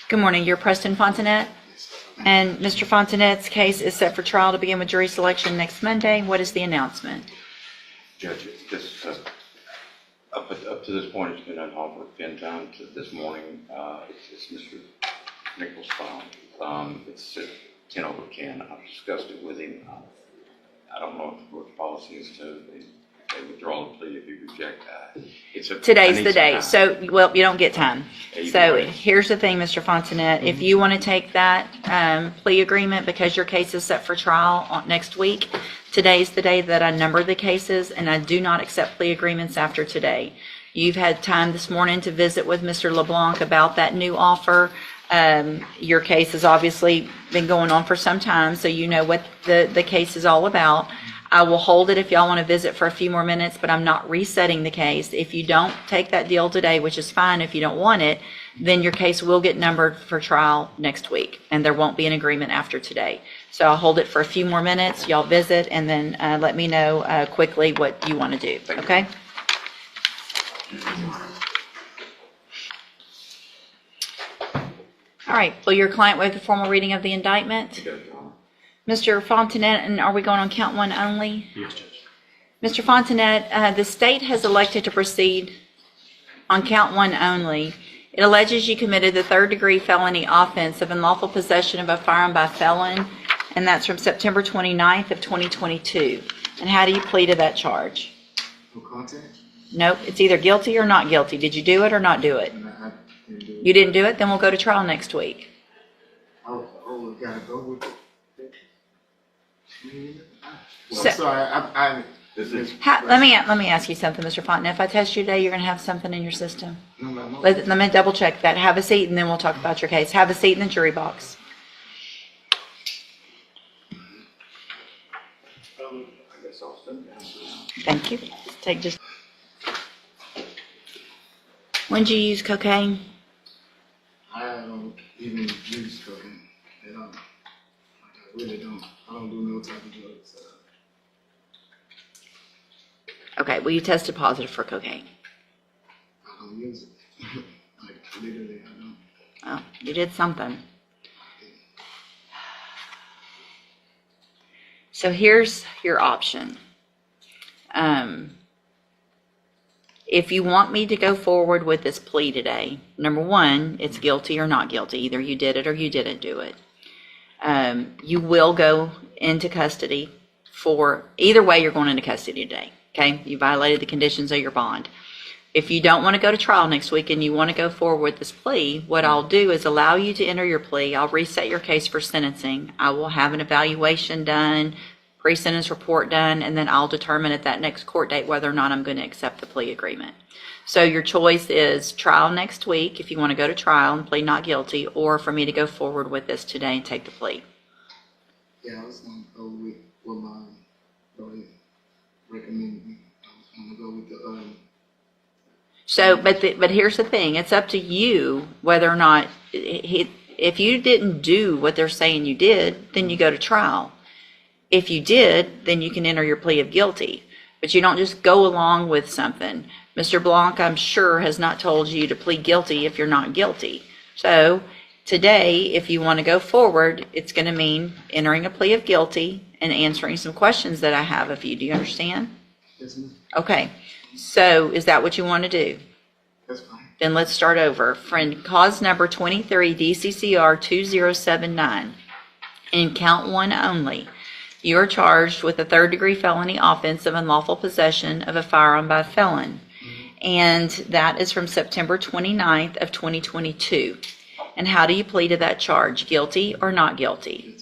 Good morning. You're Preston Fontanet, and Mr. Fontanet's case is set for trial to begin with jury selection next Monday. What is the announcement? Judge, up to this point, it's been on hold for 10 times. This morning, it's Mr. Nichols' file. It's at 10 over 10. I've discussed it with him. I don't know if the court's policy is to they withdraw the plea if you reject that. Today's the day. So, well, you don't get time. So here's the thing, Mr. Fontanet. If you want to take that plea agreement because your case is set for trial next week, today's the day that I number the cases, and I do not accept plea agreements after today. You've had time this morning to visit with Mr. LeBlanc about that new offer. Your case has obviously been going on for some time, so you know what the case is all about. I will hold it if y'all want to visit for a few more minutes, but I'm not resetting the case. If you don't take that deal today, which is fine if you don't want it, then your case will get numbered for trial next week, and there won't be an agreement after today. So I'll hold it for a few more minutes. Y'all visit, and then let me know quickly what you want to do, okay? All right, will your client waive the formal reading of the indictment? Mr. Fontanet, and are we going on count one only? Yes, Judge. Mr. Fontanet, the state has elected to proceed on count one only. It alleges you committed the third-degree felony offense of unlawful possession of a firearm by felon, and that's from September 29th of 2022. And how do you plead to that charge? No contact? Nope, it's either guilty or not guilty. Did you do it or not do it? I didn't do it. You didn't do it? Then we'll go to trial next week. Oh, gotta go with it. Well, So- I'm sorry, Let me ask you something, Mr. Fontanet. If I test you today, you're going to have something in your system. no, ma'am. Let me double check that. Have a seat, and then we'll talk about your case. Have a seat in the jury box. I guess I'll step down. Thank you. Take just. When did you use cocaine? I don't even use cocaine at all. Like, I really don't. I don't do no type of drugs. Okay, well, you tested positive for cocaine. I don't use it. Like, literally, I don't. Oh, you did something. So here's your option. If you want me to go forward with this plea today, number one, it's guilty or not guilty. Either you did it or you didn't do it. You will go into custody for, either way, you're going into custody today. Okay, you violated the conditions of your bond. If you don't want to go to trial next week and you want to go forward with this plea, what I'll do is allow you to enter your plea. I'll reset your case for sentencing. I will have an evaluation done, pre-sentence report done, and then I'll determine at that next court date whether or not I'm going to accept the plea agreement. So your choice is trial next week if you want to go to trial and plead not guilty, or for me to go forward with this today and take the plea. Yeah, I was gonna go with what my lawyer recommended me. I was gonna go with the So, but here's the thing. It's up to you whether or not, if you didn't do what they're saying you did, then you go to trial. If you did, then you can enter your plea of guilty. But you don't just go along with something. Mr. Blanc, I'm sure, has not told you to plead guilty if you're not guilty. So today, if you want to go forward, it's going to mean entering a plea of guilty and answering some questions that I have of you. Do you understand? Yes, ma'am. Okay. So is that what you want to do? That's fine. Then let's start over. Friend, cause number 23 DCCR 2079. In count one only, you are charged with a third-degree felony offense of unlawful possession of a firearm by a felon. And that is from September 29th of 2022. And how do you plead to that charge? Guilty or not guilty?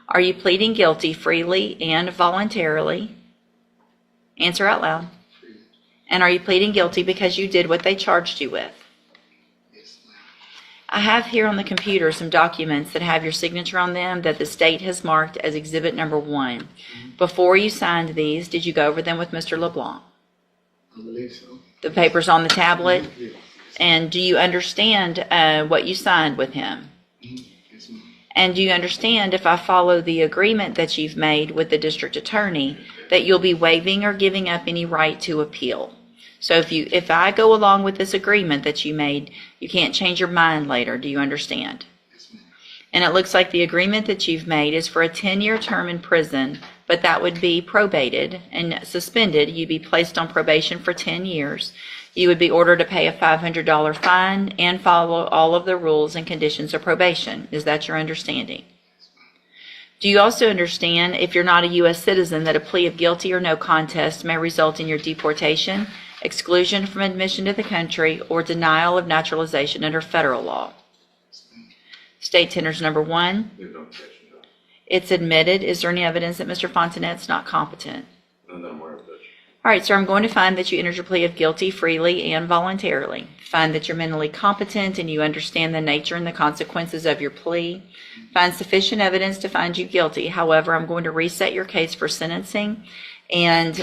Are you pleading guilty freely and voluntarily? Answer out loud. And are you pleading guilty because you did what they charged you with? Yes, ma'am. I have here on the computer some documents that have your signature on them that the state has marked as exhibit number 1. Before you signed these, did you go over them with Mr. LeBlanc? I believe so. The papers on the tablet? Yes. And do you understand what you signed with him? Yes, ma'am. And do you understand, if I follow the agreement that you've made with the district attorney, that you'll be waiving or giving up any right to appeal? So if I go along with this agreement that you made, you can't change your mind later. Do you understand? Yes, ma'am. And it looks like the agreement that you've made is for a 10-year term in prison, but that would be probated and suspended. You'd be placed on probation for 10 years. You would be ordered to pay a $500 fine and follow all of the rules and conditions of probation. Is that your understanding? Do you also understand, if you're not a U.S. citizen, that a plea of guilty or no contest may result in your deportation, exclusion from admission to the country, or denial of naturalization under federal law? State tenders number 1. There's no objection, Judge. It's admitted. Is there any evidence that Mr. Fontenette's not competent? None that I'm aware of, Judge. All right, sir, I'm going to find that you entered your plea of guilty freely and voluntarily. Find that you're mentally competent and you understand the nature and the consequences of your plea. Find sufficient evidence to find you guilty. However, I'm going to reset your case for sentencing, and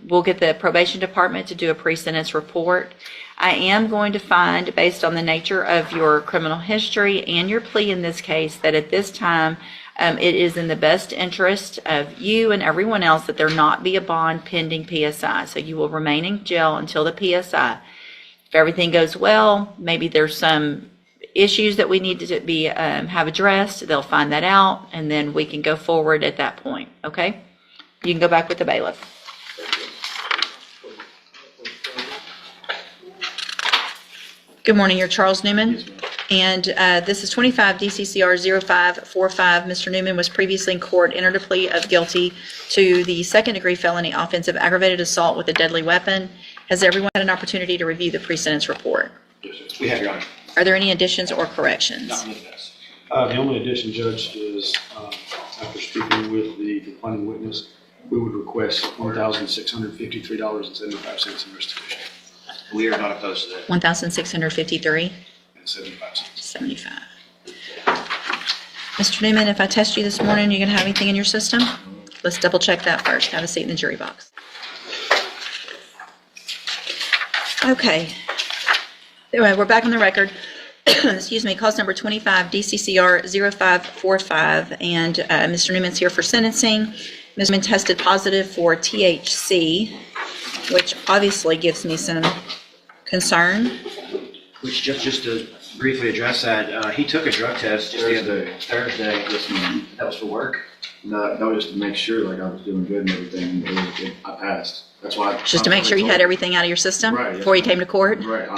we'll get the probation department to do a pre-sentence report. I am going to find, based on the nature of your criminal history and your plea in this case, that at this time it is in the best interest of you and everyone else that there not be a bond pending PSI. So you will remain in jail until the PSI. If everything goes well, maybe there's some issues that we need to be have addressed. They'll find that out, and then we can go forward at that point. Okay? You can go back with the bailiff. Good morning. You're Charles Newman. Yes, ma'am. And this is 25 DCCR 0545. Mr. Newman was previously in court, entered a plea of guilty to the second-degree felony offense of aggravated assault with a deadly weapon. Has everyone had an opportunity to review the pre-sentence report? Yes, sir. We have, Your Honor. Are there any additions or corrections? Not with this. The only addition, Judge, is after speaking with the declining witness, we would request $1,653.75 in restitution. We are not opposed to that. 1,653. And 75 cents. 75. Mr. Newman, if I test you this morning, you going to have anything in your system? Let's double check that first. Have a seat in the jury box. Okay. Anyway, we're back on the record. Excuse me, cause number 25, DCCR 0545, and Mr. Newman's here for sentencing. Ms. Newman tested positive for THC, which obviously gives me some concern. Which, just to briefly address that, he took a drug test just the other Thursday. That was for work. No, that was just to make sure, like, I was doing good and everything, I passed. That's why. Just to make sure you had everything out of your system Right, before you yes, came to court? Right, I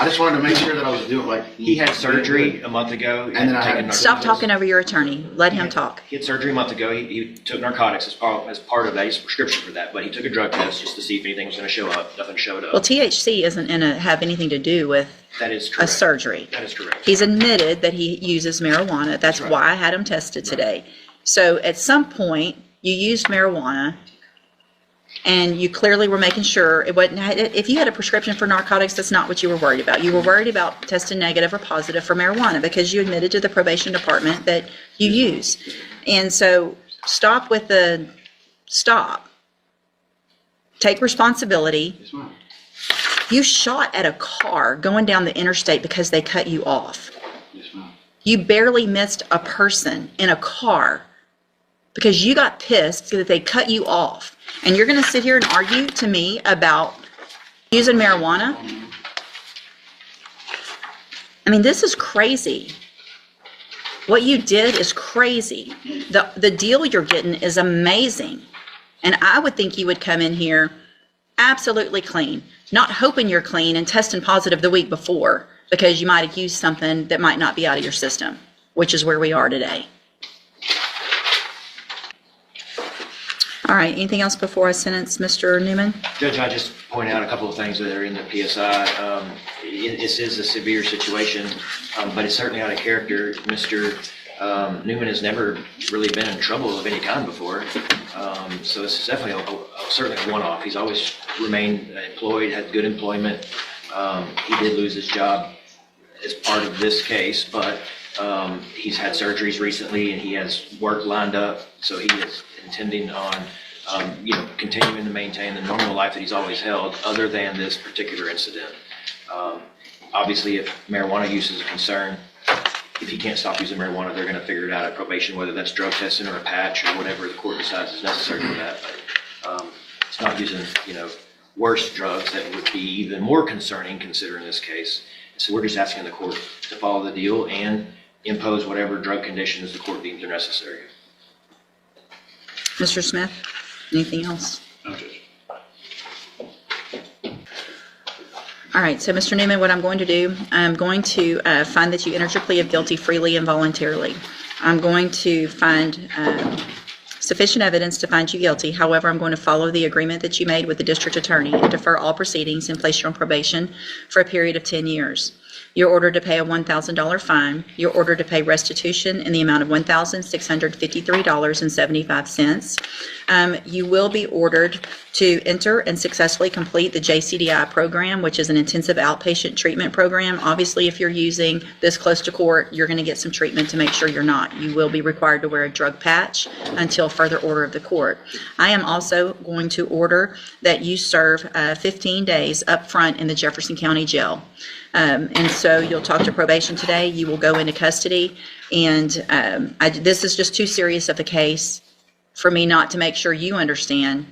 just wanted to make sure that I was doing, like. He had surgery a month ago. And then I had- taken Stop narcotics. talking over your attorney. Let him talk. He had surgery a month ago. He took narcotics as part of that. He's a prescription for that. But he took a drug test just to see if anything was going to show up. Nothing showed up. Well, THC isn't going to have anything to do with That is a correct. surgery. That is correct. He's admitted that he uses marijuana. That's right. why I had him tested today. So at some point, you used marijuana, and you clearly were making sure it wasn't, if you had a prescription for narcotics, that's not what you were worried about. You were worried about testing negative or positive for marijuana because you admitted to the probation department that you use. And so stop. Take responsibility. Yes, ma'am. You shot at a car going down the interstate because they cut you off. Yes, ma'am. You barely missed a person in a car because you got pissed that they cut you off. And you're going to sit here and argue to me about using marijuana? I mean, this is crazy. What you did is crazy. The deal you're getting is amazing. And I would think you would come in here absolutely clean, not hoping you're clean and testing positive the week before because you might have used something that might not be out of your system, which is where we are today. All right, anything else before I sentence Mr. Newman? Judge, I just point out a couple of things that are in the PSI. This is a severe situation, but it's certainly out of character. Mr. Newman has never really been in trouble of any kind before, so this is definitely certainly a one-off. He's always remained employed, had good employment. He did lose his job as part of this case, but he's had surgeries recently and he has work lined up, so he is intending on continuing to maintain the normal life that he's always held, other than this particular incident. Obviously, if marijuana use is a concern, if he can't stop using marijuana, they're going to figure it out at probation, whether that's drug testing or a patch or whatever the court decides is necessary for that. But it's not using, worse drugs that would be even more concerning considering this case. So we're just asking the court to follow the deal and impose whatever drug conditions the court deems are necessary. Mr. Smith, anything else? No, Judge. All right, so Mr. Newman, what I'm going to do, I'm going to find that you entered your plea of guilty freely and voluntarily. I'm going to find sufficient evidence to find you guilty. However, I'm going to follow the agreement that you made with the district attorney and defer all proceedings and place you on probation for a period of 10 years. You're ordered to pay a $1,000 fine. You're ordered to pay restitution in the amount of $1,653.75. You will be ordered to enter and successfully complete the JCDI program, which is an intensive outpatient treatment program. Obviously, if you're using this close to court, you're going to get some treatment to make sure you're not. You will be required to wear a drug patch until further order of the court. I am also going to order that you serve 15 days up front in the Jefferson County Jail. And so you'll talk to probation today. You will go into custody. And this is just too serious of a case for me not to make sure you understand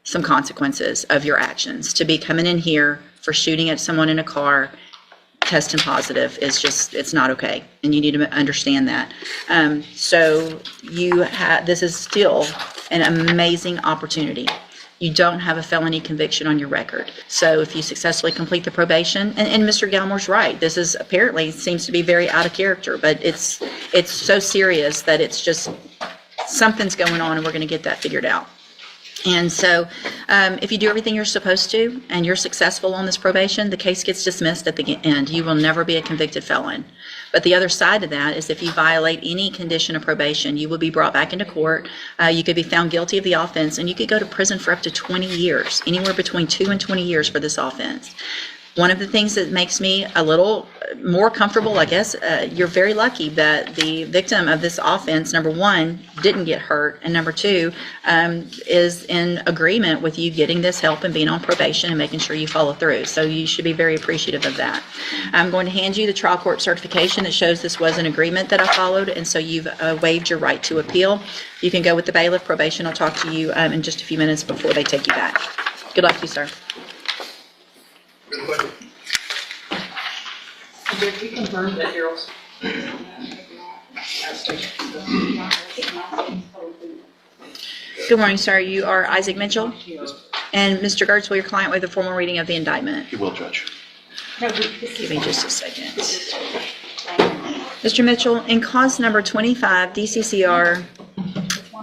some consequences of your actions. To be coming in here for shooting at someone in a car, testing positive is just, it's not okay. And you need to understand that. So this is still an amazing opportunity. You don't have a felony conviction on your record. So if you successfully complete the probation, and Mr. Galmore's right, this is apparently seems to be very out of character, but it's so serious that it's just something's going on and we're going to get that figured out. And so if you do everything you're supposed to and you're successful on this probation, the case gets dismissed at the end. You will never be a convicted felon. But the other side of that is if you violate any condition of probation, you will be brought back into court. You could be found guilty of the offense, and you could go to prison for up to 20 years, anywhere between 2 and 20 years for this offense. One of the things that makes me a little more comfortable, I guess, you're very lucky that the victim of this offense, number one, didn't get hurt, and number two, is in agreement with you getting this help and being on probation and making sure you follow through. So you should be very appreciative of that. I'm going to hand you the trial court certification that shows this was an agreement that I followed, and so you've waived your right to appeal. You can go with the bailiff. Probation will talk to you in just a few minutes before they take you back. Good luck to you, sir. Did we confirm that Daryl's? Good morning, sir. You are Isaac Mitchell? And Mr. Gertz, will your client waive the formal reading of the indictment? He will, Judge. Give me just a second. Mr. Mitchell, in cause number 25 DCCR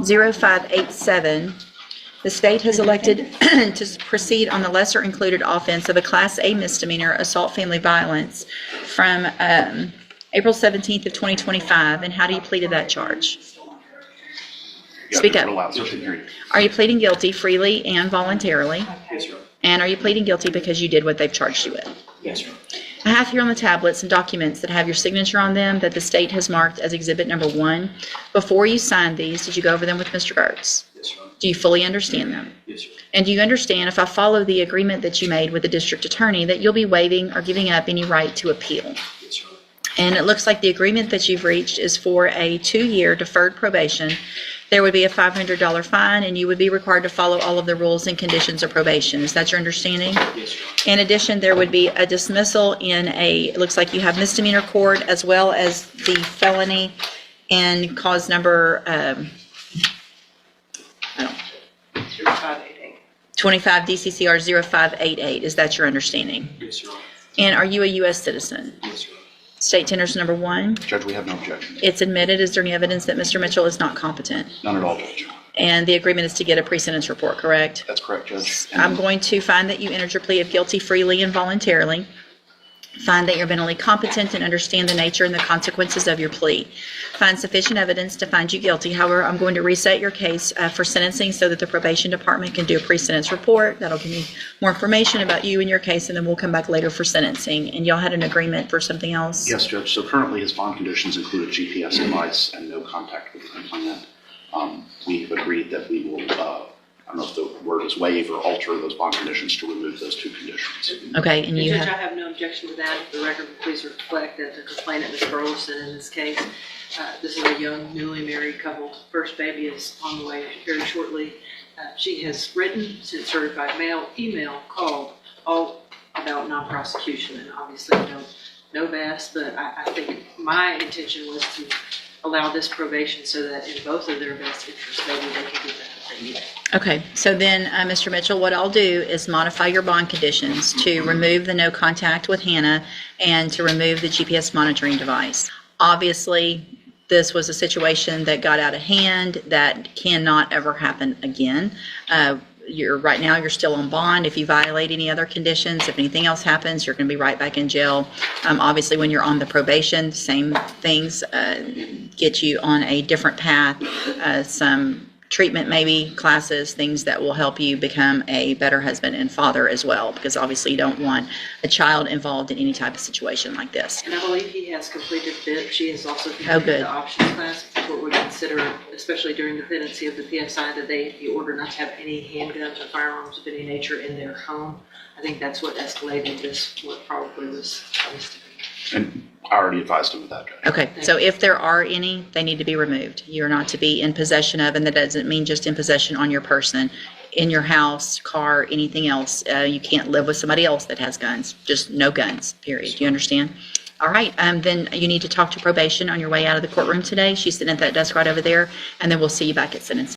0587, the state has elected to proceed on the lesser included offense of a Class A misdemeanor assault family violence from April 17th of 2025. And how do you plead to that charge? Speak up. Are you pleading guilty freely and voluntarily? Yes, sir. And are you pleading guilty because you did what they've charged you with? Yes, sir. I have here on the tablets and documents that have your signature on them that the state has marked as exhibit number 1. Before you signed these, did you go over them with Mr. Gertz? Yes, sir. Do you fully understand them? Yes, sir. And do you understand, if I follow the agreement that you made with the district attorney, that you'll be waiving or giving up any right to appeal? Yes, sir. And it looks like the agreement that you've reached is for a 2-year deferred probation. There would be a $500 fine, and you would be required to follow all of the rules and conditions of probation. Is that your understanding? Yes, sir. In addition, there would be a dismissal in it looks like you have misdemeanor court as well as the felony in cause number 25 DCCR 0588. Is that your understanding? Yes, sir. And are you a U.S. citizen? Yes, sir. State tenders number 1. Judge, we have no objection. It's admitted. Is there any evidence that Mr. Mitchell is not competent? None at all, Judge. And the agreement is to get a pre-sentence report, correct? That's correct, Judge. I'm going to find that you entered your plea of guilty freely and voluntarily. Find that you're mentally competent and understand the nature and the consequences of your plea. Find sufficient evidence to find you guilty. However, I'm going to reset your case for sentencing so that the probation department can do a pre-sentence report. That'll give me more information about you and your case, and then we'll come back later for sentencing. And y'all had an agreement for something else? Yes, Judge. So currently his bond conditions include a GPS device and no contact with the complainant. We have agreed that we will, I don't know if the word is waive or alter those bond conditions to remove those 2 conditions. Okay, and you Judge, I have, have no objection to that. The record will please reflect that the complainant, Ms. Burleson, in this case, this is a young, newly married couple. First baby is on the way very shortly. She has written, sent certified mail, email, called, all about non-prosecution, and obviously no VAS, but I think my intention was to allow this probation so that in both of their best interests, maybe they can get that if they need it. Okay, so then, Mr. Mitchell, what I'll do is modify your bond conditions to remove the no contact with Hannah and to remove the GPS monitoring device. Obviously, this was a situation that got out of hand that cannot ever happen again. Right now, you're still on bond. If you violate any other conditions, if anything else happens, you're going to be right back in jail. Obviously, when you're on the probation, same things get you on a different path, some treatment maybe, classes, things that will help you become a better husband and father as well, because obviously you don't want a child involved in any type of situation like this. And I believe he has completed BIP. She has also good. completed the options class. The court would consider, especially during the pendency of the PSI, that the order not to have any handguns or firearms of any nature in their home. I think that's what escalated this, what probably was obviously. And I already advised him of that, Judge. Okay, so if there are any, they need to be removed. You're not to be in possession of, and that doesn't mean just in possession on your person, in your house, car, anything else. You can't live with somebody else that has guns, just no guns, period. Do you understand? All right, then you need to talk to probation on your way out of the courtroom today. She's sitting at that desk right over there, and then we'll see you back at sentencing.